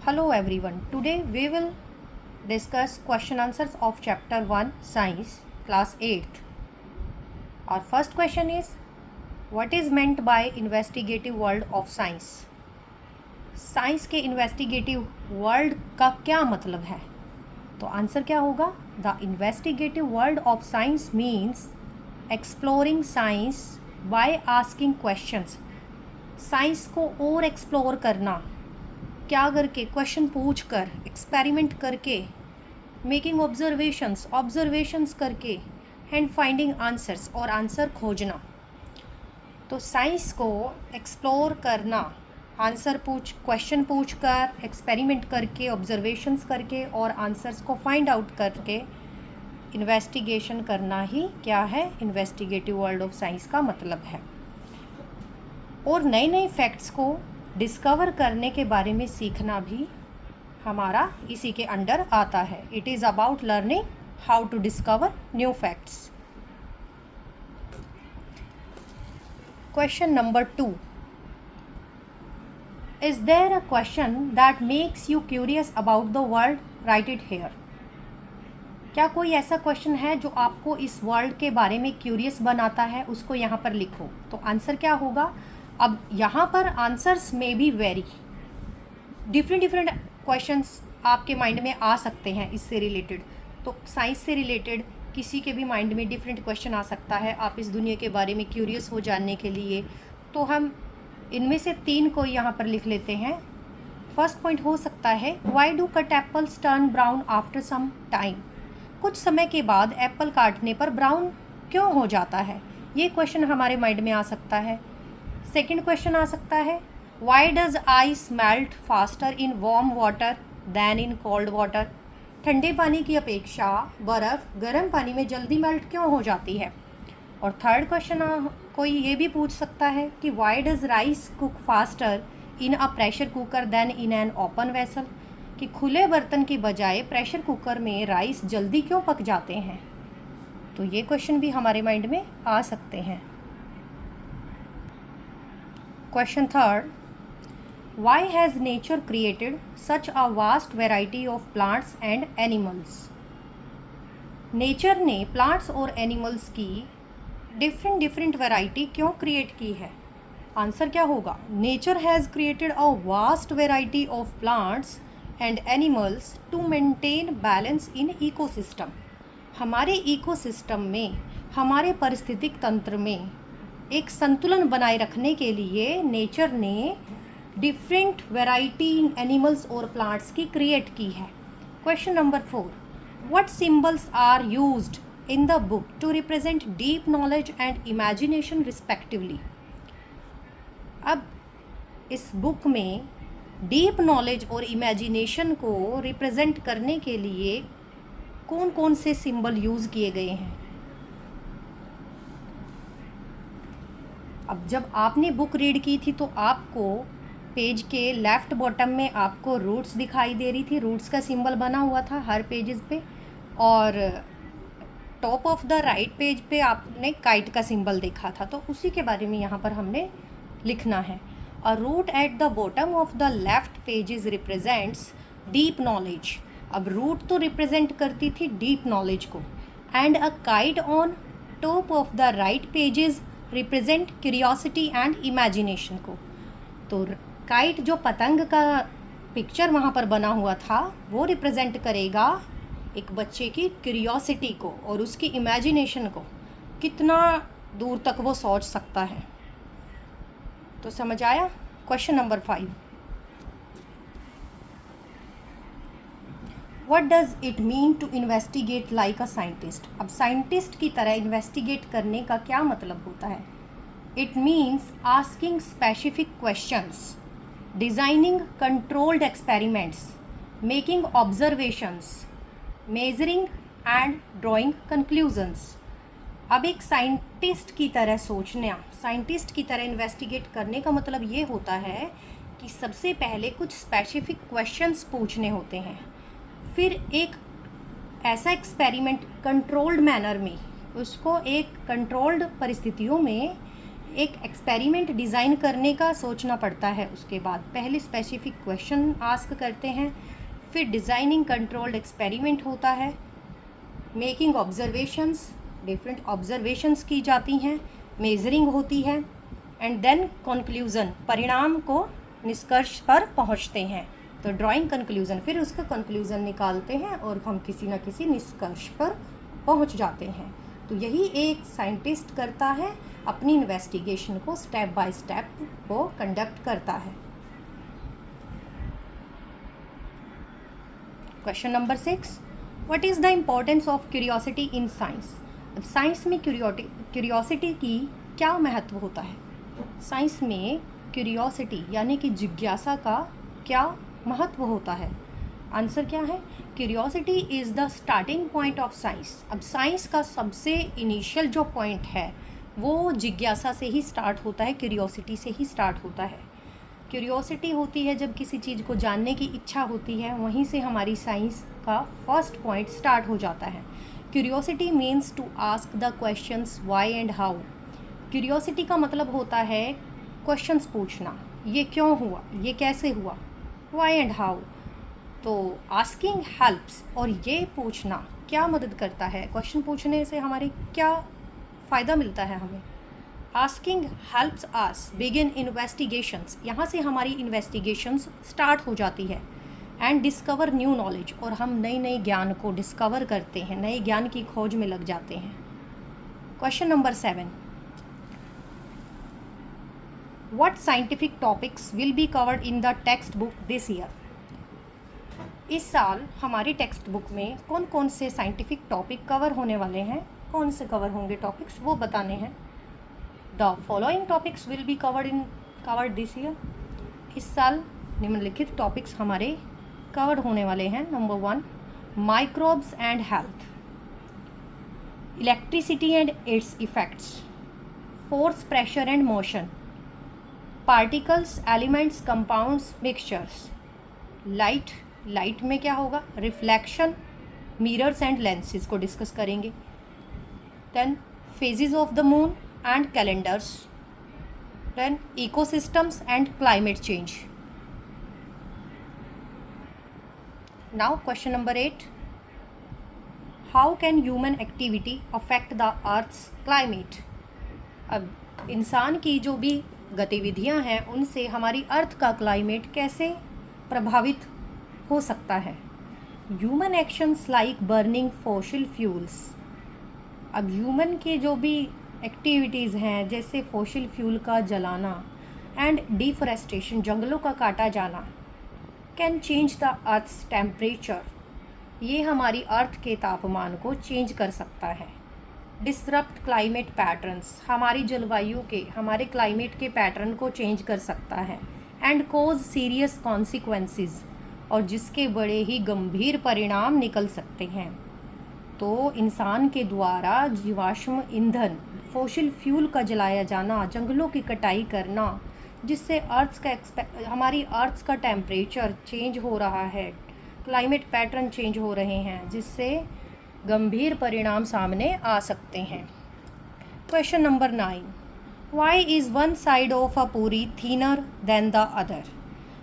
Hello everyone. Today we will discuss question answers of chapter 1 Science class 8th. Our first question is, what is meant by investigative world of science? Science के investigative world का क्या मतलब है? तो answer क्या होगा? The investigative world of science means exploring science by asking questions. Science को और एक्सप्लोर करना, क्या करके, क्वेश्चन पूछ कर, एक्सपेरिमेंट करके, मेकिंग ऑब्जर्वेशंस करके, एंड फाइंडिंग आंसर्स, और आंसर खोजना. तो साइंस को एक्सप्लोर करना, क्वेश्चन पूछ कर, एक्सपेरिमेंट करके, ऑब्जर्वेशंस करके और आंसर्स को फाइंड आउट करके इन्वेस्टिगेशन करना ही क्या है? इन्वेस्टिगेटिव वर्ल्ड ऑफ साइंस का मतलब है. और नए नए फैक्ट्स को डिस्कवर करने के बारे में सीखना भी हमारा इसी के अंडर आता है. It is about learning how to discover new facts. Question number 2. Is there a question that makes you curious about the world? Write it here. क्या कोई ऐसा क्वेश्चन है जो आपको इस वर्ल्ड के बारे में क्यूरियस बनाता है? उसको यहाँ पर लिखो. तो आंसर क्या होगा? अब यहाँ पर आंसर्स में भी वेरी डिफरेंट क्वेश्चंस आपके माइंड में आ सकते हैं इससे रिलेटेड. तो साइंस से रिलेटेड किसी के भी माइंड में डिफरेंट क्वेश्चन आ सकता है आप इस दुनिया के बारे में क्यूरियस हो जानने के लिए. तो हम इनमें से 3 को यहाँ पर लिख लेते हैं. फर्स्ट पॉइंट हो सकता है, why do cut apples turn brown after some time? कुछ समय के बाद एप्पल काटने पर ब्राउन क्यों हो जाता है? ये क्वेश्चन हमारे माइंड में आ सकता है. सेकंड क्वेश्चन आ सकता है, why does ice melt faster in warm water than in cold water? ठंडे पानी की अपेक्षा बर्फ़ गर्म पानी में जल्दी मेल्ट क्यों हो जाती है? और थर्ड क्वेश्चन कोई ये भी पूछ सकता है कि why does rice cook faster in a pressure cooker than in an open vessel? कि खुले बर्तन की बजाय प्रेशर कुकर में राइस जल्दी क्यों पक जाते हैं? तो ये क्वेश्चन भी हमारे माइंड में आ सकते हैं. Question third, why has nature created such a vast variety of plants and animals? Nature ने प्लांट्स और एनिमल्स की डिफरेंट वैरायटी क्यों क्रिएट की है? आंसर क्या होगा? Nature has created a vast variety of plants and animals to maintain balance in ecosystem. हमारे ecosystem में, हमारे पारिस्थितिक तंत्र में एक संतुलन बनाए रखने के लिए नेचर ने डिफरेंट वैरायटी एनिमल्स और प्लांट्स की क्रिएट की है. Question number 4, what symbols are used in the book to represent deep knowledge and imagination respectively? अब इस बुक में डीप नॉलेज और इमेजिनेशन को रिप्रेजेंट करने के लिए कौन कौन से सिंबल यूज़ किए गए हैं? अब जब आपने बुक रीड की थी तो आपको पेज के लेफ़्ट बॉटम में आपको रूट्स दिखाई दे रही थी. रूट्स का सिंबल बना हुआ था हर पेजेस पे, और top of the right page पे आपने काइट का सिंबल देखा था. तो उसी के बारे में यहाँ पर हमने लिखना है. A root at the bottom of the left pages represents deep knowledge. अब रूट तो रिप्रेजेंट करती थी डीप नॉलेज को, and a kite on top of the right pages represent curiosity and imagination को. तो काइट जो पतंग का पिक्चर वहाँ पर बना हुआ था वो रिप्रेजेंट करेगा एक बच्चे की क्यूरियोसिटी को और उसकी इमेजिनेशन को, कितना दूर तक वो सोच सकता है. तो समझ आया? Question number 5, what does it mean to investigate like a scientist? अब साइंटिस्ट की तरह इन्वेस्टिगेट करने का क्या मतलब होता है? It means asking specific questions, designing controlled experiments, making observations, measuring and drawing conclusions. अब एक साइंटिस्ट की तरह सोचना, साइंटिस्ट की तरह इन्वेस्टिगेट करने का मतलब ये होता है कि सबसे पहले कुछ स्पेसिफिक क्वेश्चंस पूछने होते हैं, फिर एक ऐसा एक्सपेरिमेंट कंट्रोल्ड मैनर में, उसको एक कंट्रोल्ड परिस्थितियों में एक एक्सपेरिमेंट डिज़ाइन करने का सोचना पड़ता है। उसके बाद पहले स्पेसिफिक क्वेश्चन आस्क करते हैं, फिर डिज़ाइनिंग कंट्रोल्ड एक्सपेरिमेंट होता है, मेकिंग ऑब्जर्वेशंस, डिफरेंट ऑब्जर्वेशंस की जाती हैं, मेजरिंग होती है, एंड देन कंक्लूज़न, परिणाम को निष्कर्ष पर पहुंचते हैं। तो ड्राइंग कंक्लूज़न, फिर उसका कंक्लूज़न निकालते हैं और हम किसी न किसी निष्कर्ष पर पहुंच जाते हैं। तो यही एक साइंटिस्ट करता है, अपनी इन्वेस्टिगेशन को स्टेप बाय स्टेप को कंडक्ट करता है। Question number 6, what is the importance of curiosity in science. अब साइंस में क्यूरियोसिटी की क्या महत्व होता है? साइंस में क्यूरियोसिटी यानी कि जिज्ञासा का क्या महत्व होता है? आंसर क्या है? Curiosity is the starting point of science. अब साइंस का सबसे इनिशियल जो पॉइंट है वो जिज्ञासा से ही स्टार्ट होता है, क्यूरियोसिटी से ही स्टार्ट होता है। क्यूरियोसिटी होती है जब किसी चीज़ को जानने की इच्छा होती है, वहीं से हमारी साइंस का फर्स्ट पॉइंट स्टार्ट हो जाता है। Curiosity means to ask the questions why and how. Curiosity का मतलब होता है क्वेश्चंस पूछना, ये क्यों हुआ, ये कैसे हुआ, व्हाई एंड हाउ। तो आस्किंग हेल्प्स, और ये पूछना क्या मदद करता है, क्वेश्चन पूछने से हमारी क्या फ़ायदा मिलता है हमें। Asking helps us begin investigations, यहाँ से हमारी इन्वेस्टिगेशंस स्टार्ट हो जाती है, एंड डिस्कवर न्यू नॉलेज, और हम नई नई ज्ञान को डिस्कवर करते हैं, नए ज्ञान की खोज में लग जाते हैं। Question number 7, what scientific topics will be covered in the text book this year. इस साल हमारी टेक्स्ट बुक में कौन कौन से साइंटिफिक टॉपिक कवर होने वाले हैं, कौन से कवर होंगे टॉपिक्स वो बताने हैं। The following topics will be covered this year. इस साल निम्नलिखित टॉपिक्स हमारे कवर होने वाले हैं। Number 1, microbes and health, electricity and its effects, force, pressure and motion, particles, elements, compounds, mixtures, light में क्या होगा, रिफ्लेक्शन, मिरर्स एंड लेंसेज को डिस्कस करेंगे। Then phases of the moon and calendars, then ecosystems and climate change. Now question number 8, how can human activity affect the earth's climate. अब इंसान की जो भी गतिविधियां हैं उनसे हमारी अर्थ का क्लाइमेट कैसे प्रभावित हो सकता है। Human actions like burning fossil fuels. अब ह्यूमन के जो भी एक्टिविटीज़ हैं जैसे फॉसिल फ्यूल का जलाना एंड डिफॉरेस्टेशन, जंगलों का काटा जाना, can change the earth's temperature, ये हमारी अर्थ के तापमान को चेंज कर सकता है। डिसरप्ट क्लाइमेट पैटर्न्स, हमारी जलवायु के, हमारे क्लाइमेट के पैटर्न को चेंज कर सकता है। एंड कोज सीरियस कॉन्सिक्वेंसेस, और जिसके बड़े ही गंभीर परिणाम निकल सकते हैं। तो इंसान के द्वारा जीवाश्म ईंधन, फॉसिल फ्यूल का जलाया जाना, जंगलों की कटाई करना, जिससे हमारी अर्थ का टेम्परेचर चेंज हो रहा है, क्लाइमेट पैटर्न चेंज हो रहे हैं, जिससे गंभीर परिणाम सामने आ सकते हैं। Question number 9, why is one side of a puri thinner then the other.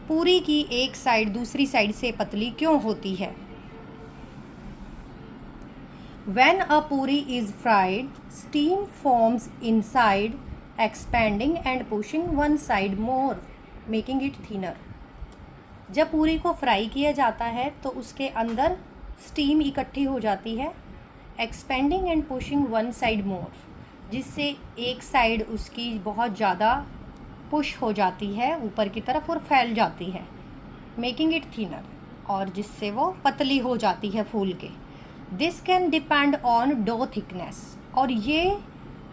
पूरी की एक साइड दूसरी साइड से पतली क्यों होती है। When a puri is fried, steam forms inside, expanding and pushing one side more, making it thinner. जब पूरी को फ्राई किया जाता है तो उसके अंदर स्टीम इकट्ठी हो जाती है, expanding and pushing one side मोर, जिससे एक साइड उसकी बहुत ज़्यादा पुश हो जाती है ऊपर की तरफ और फैल जाती है, मेकिंग इट थिनर, और जिससे वो पतली हो जाती है फूल के। This can depend on dough thickness, और ये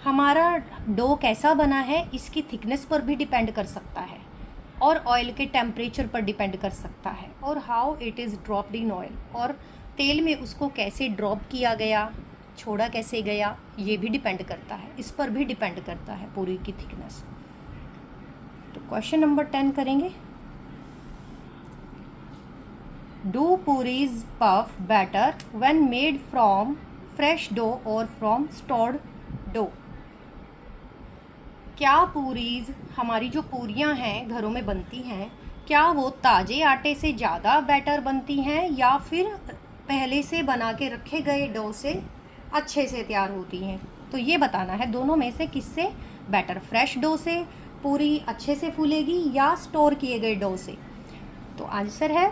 हमारा डो कैसा बना है इसकी थिकनेस पर भी डिपेंड कर सकता है, और ऑयल के टेम्परेचर पर डिपेंड कर सकता है, और how it is dropped in oil, और तेल में उसको कैसे ड्रॉप किया गया, छोड़ा कैसे गया, ये भी डिपेंड करता है, इस पर भी डिपेंड करता है पूरी की थिकनेस। तो क्वेश्चन नंबर 10 करेंगे। Do puris puff better when made from fresh dough और फ्रॉम स्टोर्ड डो। क्या पूरीज, हमारी जो पूरियाँ हैं घरों में बनती हैं, क्या वो ताज़े आटे से ज़्यादा बेटर बनती हैं या फिर पहले से बना के रखे गए डो से अच्छे से तैयार होती हैं? तो ये बताना है दोनों में से किससे बेटर, फ्रेश डो से पूरी अच्छे से फूलेगी या स्टोर किए गए डो से? तो आंसर है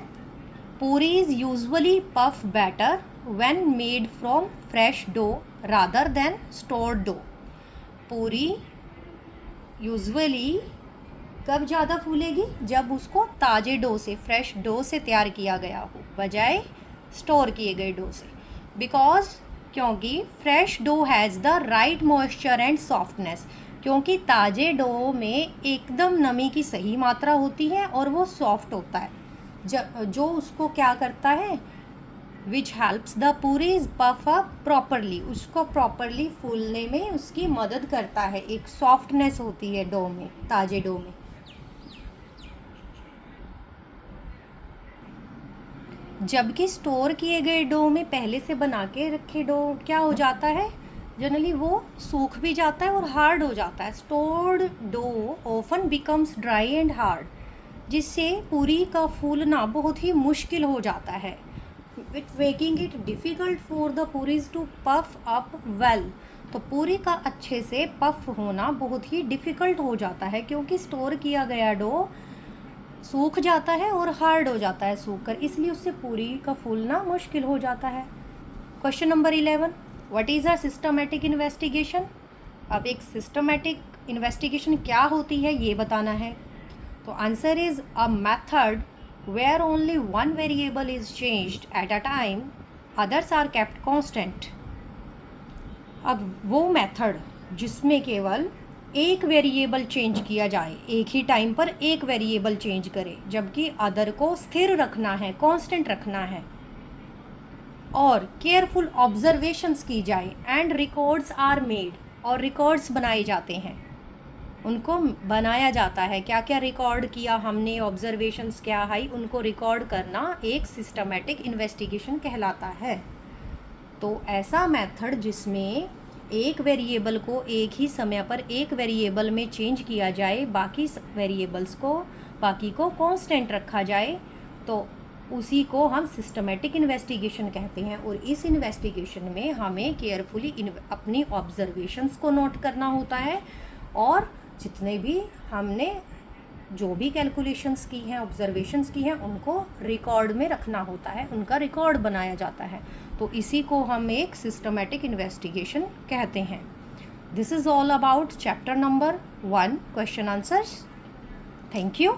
puris usually puff better when made from fresh dough rather than stored dough. Puri usually कब ज़्यादा फूलेगी? जब उसको ताज़े डो से, फ्रेश डो से तैयार किया गया हो, बजाय स्टोर किए गए डो से। बिकॉज, क्योंकि fresh dough has the right moisture and softness, क्योंकि ताज़े डो में एकदम नमी की सही मात्रा होती है और वो सॉफ्ट होता है, जो उसको क्या करता है, which helps the puris puff up properly, उसको प्रॉपरली फूलने में उसकी मदद करता है। एक सॉफ्टनेस होती है डो में, ताज़े डो में। जबकि स्टोर किए गए डो में, पहले से बना के रखे डो, क्या हो जाता है, जनरली वो सूख भी जाता है और हार्ड हो जाता है। Stored dough often becomes dry and hard, जिससे पूरी का फूलना बहुत ही मुश्किल हो जाता है, with making it difficult for the puris to puff up well. तो पूरी का अच्छे से पफ होना बहुत ही डिफ़िकल्ट हो जाता है, क्योंकि स्टोर किया गया डो सूख जाता है और हार्ड हो जाता है सूख कर, इसलिए उससे पूरी का फूलना मुश्किल हो जाता है। Question number 11, what is a systematic investigation? अब एक सिस्टमेटिक इन्वेस्टिगेशन क्या होती है ये बताना है। तो answer is a method where only one variable is changed at a time, others are kept constant। अब वो मेथड जिसमें केवल एक वेरिएबल चेंज किया जाए, एक ही टाइम पर एक वेरिएबल चेंज करे, जबकि अदर को स्थिर रखना है, कांस्टेंट रखना है, और केयरफुल ऑब्जर्वेशंस की जाए, एंड रिकॉर्ड्स आर मेड, और रिकॉर्ड्स बनाए जाते हैं, उनको बनाया जाता है, क्या क्या रिकॉर्ड किया हमने, ऑब्जर्वेशंस क्या है, उनको रिकॉर्ड करना एक सिस्टमेटिक इन्वेस्टिगेशन कहलाता है। तो ऐसा मेथड जिसमें एक वेरिएबल को एक ही समय पर एक वेरिएबल में चेंज किया जाए, बाकी वेरिएबल्स को, बाकी को कांस्टेंट रखा जाए, तो उसी को हम सिस्टमेटिक इन्वेस्टिगेशन कहते हैं। और इस इन्वेस्टिगेशन में हमें केयरफुली अपनी ऑब्जर्वेशंस को नोट करना होता है, और जितने भी हमने जो भी कैलकुलेशंस की हैं, ऑब्जर्वेशंस की हैं, उनको रिकॉर्ड में रखना होता है, उनका रिकॉर्ड बनाया जाता है। तो इसी को हम एक सिस्टमेटिक इन्वेस्टिगेशन कहते हैं। This is all about chapter number 1 question answers. Thank you.